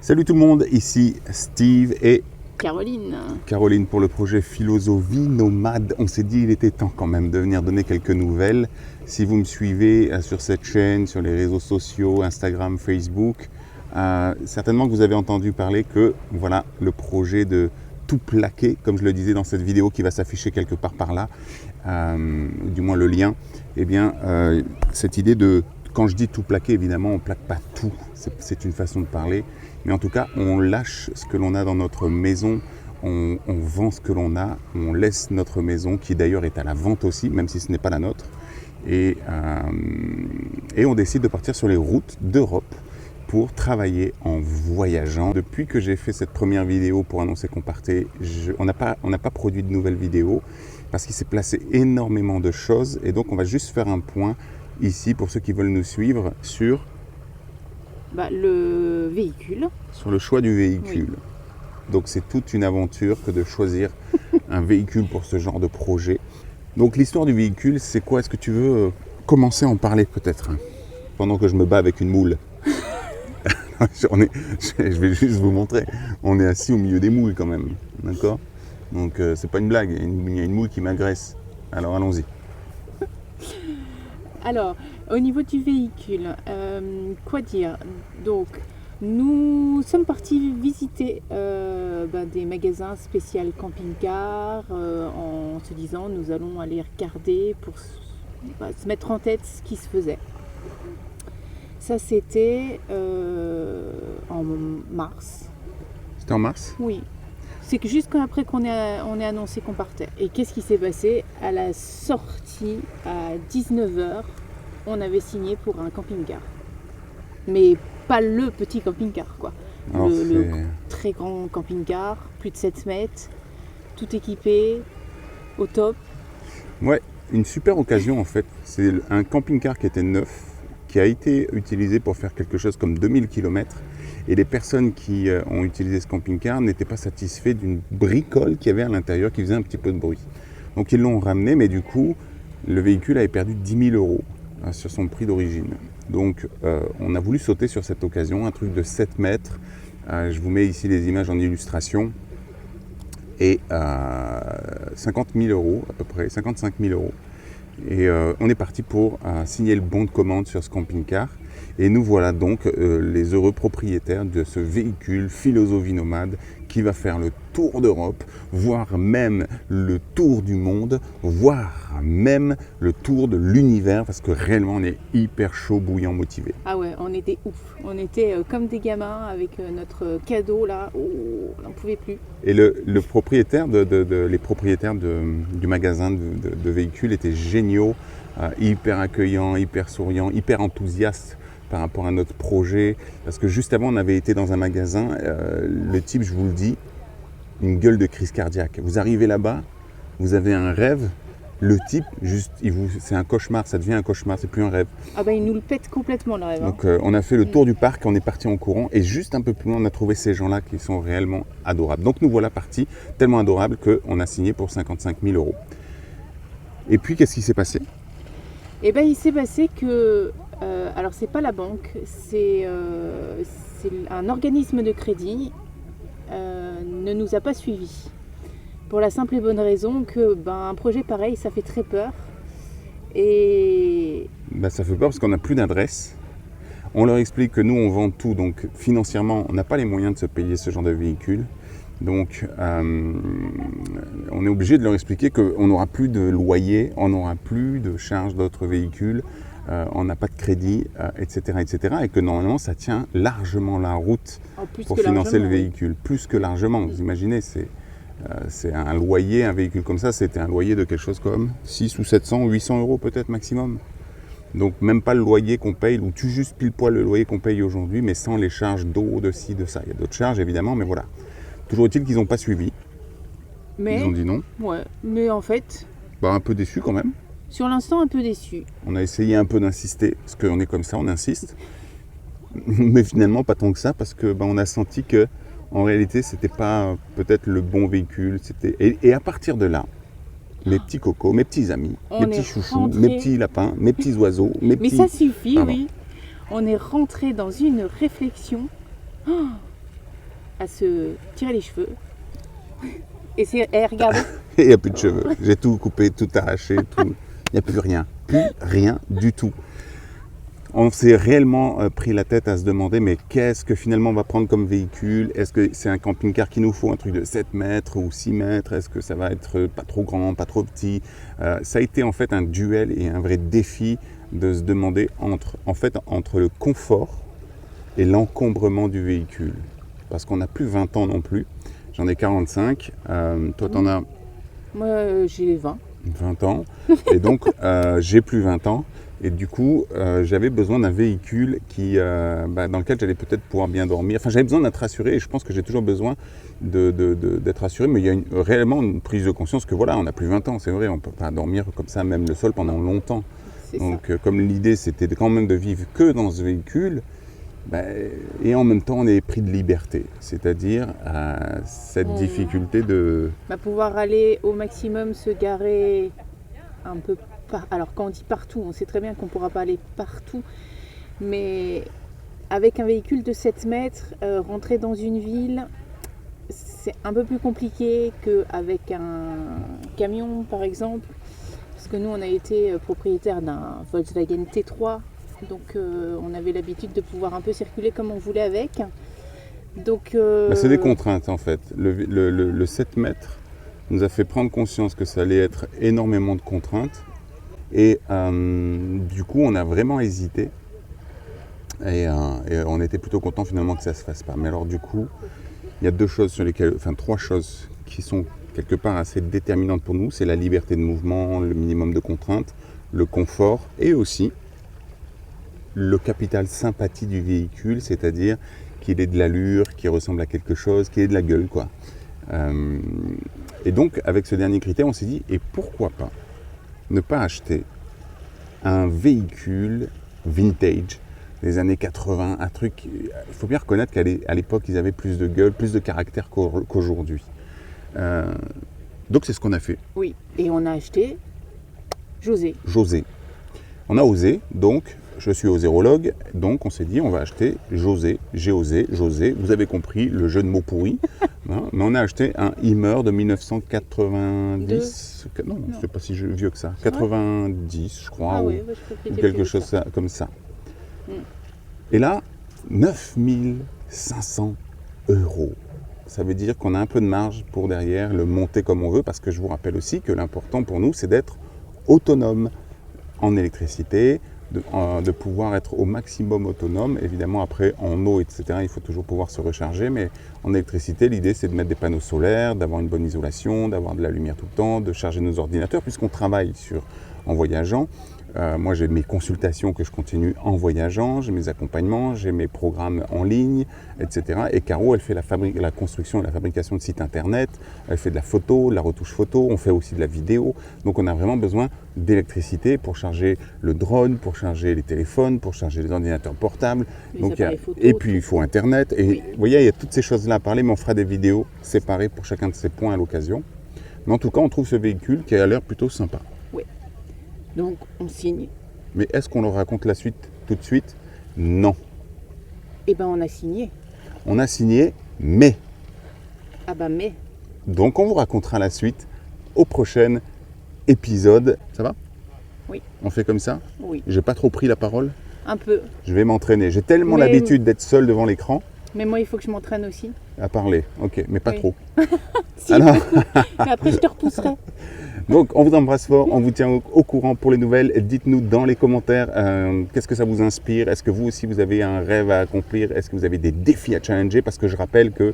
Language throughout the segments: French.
Salut tout le monde, ici Steve et Caroline pour le projet Philosophie Nomade. On s'est dit il était temps quand même de venir donner quelques nouvelles. Si vous me suivez sur cette chaîne, sur les réseaux sociaux, Instagram, Facebook, certainement que vous avez entendu parler que voilà le projet de tout plaquer, comme je le disais dans cette vidéo qui va s'afficher quelque part par là, du moins le lien, eh bien cette idée de, quand je dis tout plaquer, évidemment on ne plaque pas tout, c'est une façon de parler. Mais en tout cas, on lâche ce que l'on a dans notre maison, on vend ce que l'on a, on laisse notre maison, qui d'ailleurs est à la vente aussi, même si ce n'est pas la nôtre. Et on décide de partir sur les routes d'Europe pour travailler en voyageant. Depuis que j'ai fait cette première vidéo pour annoncer qu'on partait, on n'a pas produit de nouvelles vidéos parce qu'il s'est placé énormément de choses. Et donc, on va juste faire un point ici, pour ceux qui veulent nous suivre, sur... le véhicule. Sur le choix du véhicule. Oui. Donc c'est toute une aventure que de choisir un véhicule pour ce genre de projet. Donc l'histoire du véhicule, c'est quoi? Est-ce que tu veux commencer à en parler peut-être? Pendant que je me bats avec une moule. Je vais juste vous montrer. On est assis au milieu des moules quand même. D'accord? Donc c'est pas une blague, il y a une moule qui m'agresse. Alors allons-y. Alors, au niveau du véhicule, quoi dire? Donc, nous sommes partis visiter des magasins spéciaux camping-car en se disant nous allons aller regarder pour se mettre en tête ce qui se faisait. Ça, c'était en mars. C'était en mars? Oui. C'est que juste après qu'on ait annoncé qu'on partait. Et qu'est-ce qui s'est passé? À la sortie, à 19h, on avait signé pour un camping-car. Mais pas le petit camping-car, quoi. Alors, le très grand camping-car, plus de 7 mètres, tout équipé, au top. Ouais, une super occasion en fait. C'est un camping-car qui était neuf, qui a été utilisé pour faire quelque chose comme 2000 km. Et les personnes qui ont utilisé ce camping-car n'étaient pas satisfaits d'une bricole qu'il y avait à l'intérieur qui faisait un petit peu de bruit. Donc ils l'ont ramené, mais du coup, le véhicule avait perdu 10 000 € sur son prix d'origine. Donc on a voulu sauter sur cette occasion, un truc de 7 mètres. Je vous mets ici les images en illustration. Et 50 000 € à peu près, 55 000 €. Et on est parti pour signer le bon de commande sur ce camping-car. Et nous voilà donc les heureux propriétaires de ce véhicule Philosophie Nomade qui va faire le tour d'Europe, voire même le tour du monde, voire même le tour de l'univers, parce que réellement on est hyper chaud, bouillant, motivé. Ah ouais, on était ouf. On était comme des gamins avec notre cadeau là, on n'en pouvait plus. Et le propriétaire, les propriétaires du magasin de véhicules étaient géniaux, hyper accueillants, hyper souriants, hyper enthousiastes par rapport à notre projet. Parce que juste avant, on avait été dans un magasin, le type, je vous le dis, une gueule de crise cardiaque. Vous arrivez là-bas, vous avez un rêve, le type, juste, c'est un cauchemar, ça devient un cauchemar, c'est plus un rêve. Ah il nous le pète complètement le rêve. Donc on a fait le tour du parc, on est parti en courant, et juste un peu plus loin, on a trouvé ces gens-là qui sont réellement adorables. Donc nous voilà partis, tellement adorables qu'on a signé pour 55 000 €. Et puis, qu'est-ce qui s'est passé? Eh bien, il s'est passé que, alors c'est pas la banque, c'est un organisme de crédit ne nous a pas suivis. Pour la simple et bonne raison que un projet pareil, ça fait très peur. Et ça fait peur parce qu'on n'a plus d'adresse. On leur explique que nous, on vend tout, donc financièrement, on n'a pas les moyens de se payer ce genre de véhicule. Donc, on est obligé de leur expliquer qu'on n'aura plus de loyer, on n'aura plus de charges d'autres véhicules, on n'a pas de crédit, etc., etc. Et que normalement, ça tient largement la route pour financer le véhicule. Plus que largement, vous imaginez, c'est un loyer, un véhicule comme ça, c'était un loyer de quelque chose comme 600 ou 700 ou 800 € peut-être maximum. Donc même pas le loyer qu'on paye, ou tu juste pile poil le loyer qu'on paye aujourd'hui, mais sans les charges d'eau, de ci, de ça. Il y a d'autres charges évidemment, mais voilà. Toujours est-il qu'ils n'ont pas suivi. Ils ont dit non. Ouais, mais en fait... un peu déçu quand même. Sur l'instant, un peu déçu. On a essayé un peu d'insister, parce qu'on est comme ça, on insiste. Mais finalement, pas tant que ça, parce que on a senti que en réalité, c'était pas peut-être le bon véhicule. Et à partir de là, mes petits cocos, mes petits amis, mes petits chouchous, mes petits lapins, mes petits oiseaux, mes petits... Mais ça suffit, oui. On est rentré dans une réflexion. à se tirer les cheveux. Et regardez, Et il n'y a plus de cheveux. J'ai tout coupé, tout arraché, tout. Il n'y a plus rien. Plus rien du tout. On s'est réellement pris la tête à se demander, mais qu'est-ce que finalement on va prendre comme véhicule? Est-ce que c'est un camping-car qu'il nous faut, un truc de 7 mètres ou 6 mètres? Est-ce que ça va être pas trop grand, pas trop petit? Ça a été en fait un duel et un vrai défi de se demander entre le confort et l'encombrement du véhicule. Parce qu'on n'a plus 20 ans non plus. J'en ai 45. Toi, t'en as moi j'ai 20. 20 ans. Et donc, j'ai plus 20 ans. Et du coup, j'avais besoin d'un véhicule dans lequel j'allais peut-être pouvoir bien dormir. Enfin, j'avais besoin d'être rassuré et je pense que j'ai toujours besoin d'être rassuré. Mais il y a réellement une prise de conscience que voilà, on n'a plus 20 ans, c'est vrai, on ne peut pas dormir comme ça, même le sol, pendant longtemps. Donc, comme l'idée, c'était quand même de vivre que dans ce véhicule, et en même temps, on est pris de liberté. C'est-à-dire cette difficulté de... pouvoir aller au maximum, se garer un peu. Alors quand on dit partout, on sait très bien qu'on ne pourra pas aller partout, mais avec un véhicule de 7 mètres, rentrer dans une ville, c'est un peu plus compliqué qu'avec un camion par exemple, parce que nous on a été propriétaire d'un Volkswagen T3, donc on avait l'habitude de pouvoir un peu circuler comme on voulait avec. Donc, c'est des contraintes en fait. Le 7 mètres nous a fait prendre conscience que ça allait être énormément de contraintes. Et du coup, on a vraiment hésité et on était plutôt content finalement que ça ne se fasse pas. Mais alors du coup, il y a trois choses qui sont quelque part assez déterminantes pour nous. C'est la liberté de mouvement, le minimum de contraintes, le confort et aussi le capital sympathie du véhicule, c'est-à-dire qu'il ait de l'allure, qu'il ressemble à quelque chose, qu'il ait de la gueule, quoi. Et donc, avec ce dernier critère, on s'est dit, et pourquoi pas ne pas acheter un véhicule vintage des années 80, un truc... Il faut bien reconnaître qu'à l'époque, ils avaient plus de gueule, plus de caractère qu'aujourd'hui. Donc c'est ce qu'on a fait. Oui, et on a acheté José. On a osé, donc je suis osérologue, donc on s'est dit on va acheter José, José, vous avez compris le jeu de mots pourri, hein, mais on a acheté un Hummer de 1990, non, c'est pas si vieux que ça, 90 je crois, ou quelque chose comme ça. Et là, 9500 €. Ça veut dire qu'on a un peu de marge pour derrière le monter comme on veut, parce que je vous rappelle aussi que l'important pour nous, c'est d'être autonome en électricité, de pouvoir être au maximum autonome. Évidemment, après, en eau, etc., il faut toujours pouvoir se recharger, mais en électricité, l'idée, c'est de mettre des panneaux solaires, d'avoir une bonne isolation, d'avoir de la lumière tout le temps, de charger nos ordinateurs, puisqu'on travaille en voyageant. Moi, j'ai mes consultations que je continue en voyageant, j'ai mes accompagnements, j'ai mes programmes en ligne, etc. Et Caro, elle fait la construction et la fabrication de sites internet, elle fait de la photo, de la retouche photo, on fait aussi de la vidéo. Donc, on a vraiment besoin d'électricité pour charger le drone, pour charger les téléphones, pour charger les ordinateurs portables. Donc, et puis, il faut Internet. Et vous voyez, il y a toutes ces choses-là à parler, mais on fera des vidéos séparées pour chacun de ces points à l'occasion. Mais en tout cas, on trouve ce véhicule qui a l'air plutôt sympa. Oui. Donc, on signe. Mais est-ce qu'on leur raconte la suite tout de suite? Non. Eh bien, on a signé. On a signé, mais. Ah bah, mais. Donc, on vous racontera la suite au prochain épisode. Ça va? Oui. On fait comme ça? Oui. J'ai pas trop pris la parole? Un peu. Je vais m'entraîner. J'ai tellement l'habitude d'être seul devant l'écran. Mais moi, il faut que je m'entraîne aussi. À parler, ok, mais pas trop. Si, alors... Mais après, je te repousserai. Donc, on vous embrasse fort, on vous tient au courant pour les nouvelles. Dites-nous dans les commentaires qu'est-ce que ça vous inspire. Est-ce que vous aussi, vous avez un rêve à accomplir? Est-ce que vous avez des défis à challenger? Parce que je rappelle que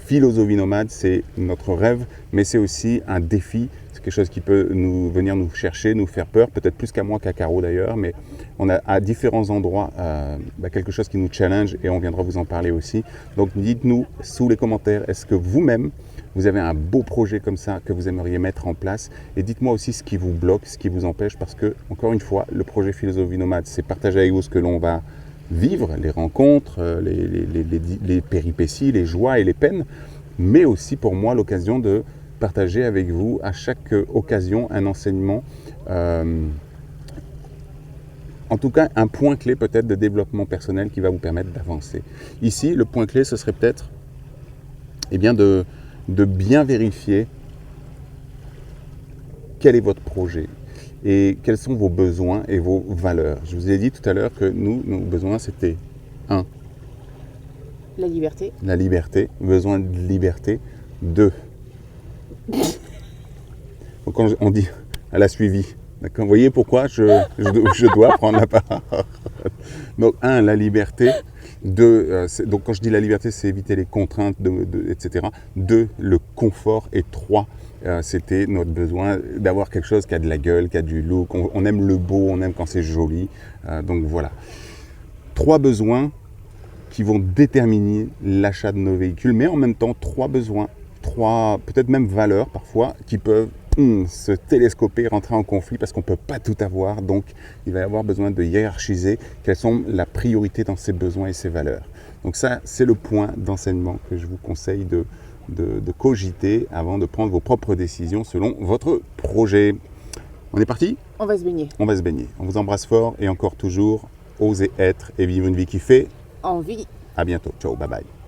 Philosophie Nomade, c'est notre rêve, mais c'est aussi un défi. C'est quelque chose qui peut venir nous chercher, nous faire peur, peut-être plus qu'à moi qu'à Caro d'ailleurs, mais on a à différents endroits quelque chose qui nous challenge et on viendra vous en parler aussi. Donc dites-nous sous les commentaires, est-ce que vous-même, vous avez un beau projet comme ça que vous aimeriez mettre en place? Et dites-moi aussi ce qui vous bloque, ce qui vous empêche, parce que, encore une fois, le projet Philosophie Nomade, c'est partager avec vous ce que l'on va vivre, les rencontres, les péripéties, les joies et les peines, mais aussi pour moi l'occasion de partager avec vous à chaque occasion un enseignement, en tout cas un point clé peut-être de développement personnel qui va vous permettre d'avancer. Ici, le point clé, ce serait peut-être eh bien de bien vérifier quel est votre projet et quels sont vos besoins et vos valeurs. Je vous ai dit tout à l'heure que nous, nos besoins, c'était 1. La liberté. La liberté, besoin de liberté. 2. Donc quand on dit à la suivi, d'accord, vous voyez pourquoi je dois prendre la parole. Donc 1, la liberté. 2, donc quand je dis la liberté, c'est éviter les contraintes, etc. 2, le confort. Et 3, c'était notre besoin d'avoir quelque chose qui a de la gueule, qui a du look. On aime le beau, on aime quand c'est joli. Donc voilà. 3 besoins qui vont déterminer l'achat de nos véhicules, mais en même temps 3 besoins, 3 peut-être même valeurs parfois, qui peuvent se télescoper, rentrer en conflit parce qu'on ne peut pas tout avoir. Donc il va y avoir besoin de hiérarchiser quelles sont la priorité dans ces besoins et ces valeurs. Donc ça, c'est le point d'enseignement que je vous conseille de cogiter avant de prendre vos propres décisions selon votre projet. On est parti ? On va se baigner. On va se baigner. On vous embrasse fort et encore toujours, osez être et vivre une vie qui fait Envie. À bientôt. Ciao, bye bye.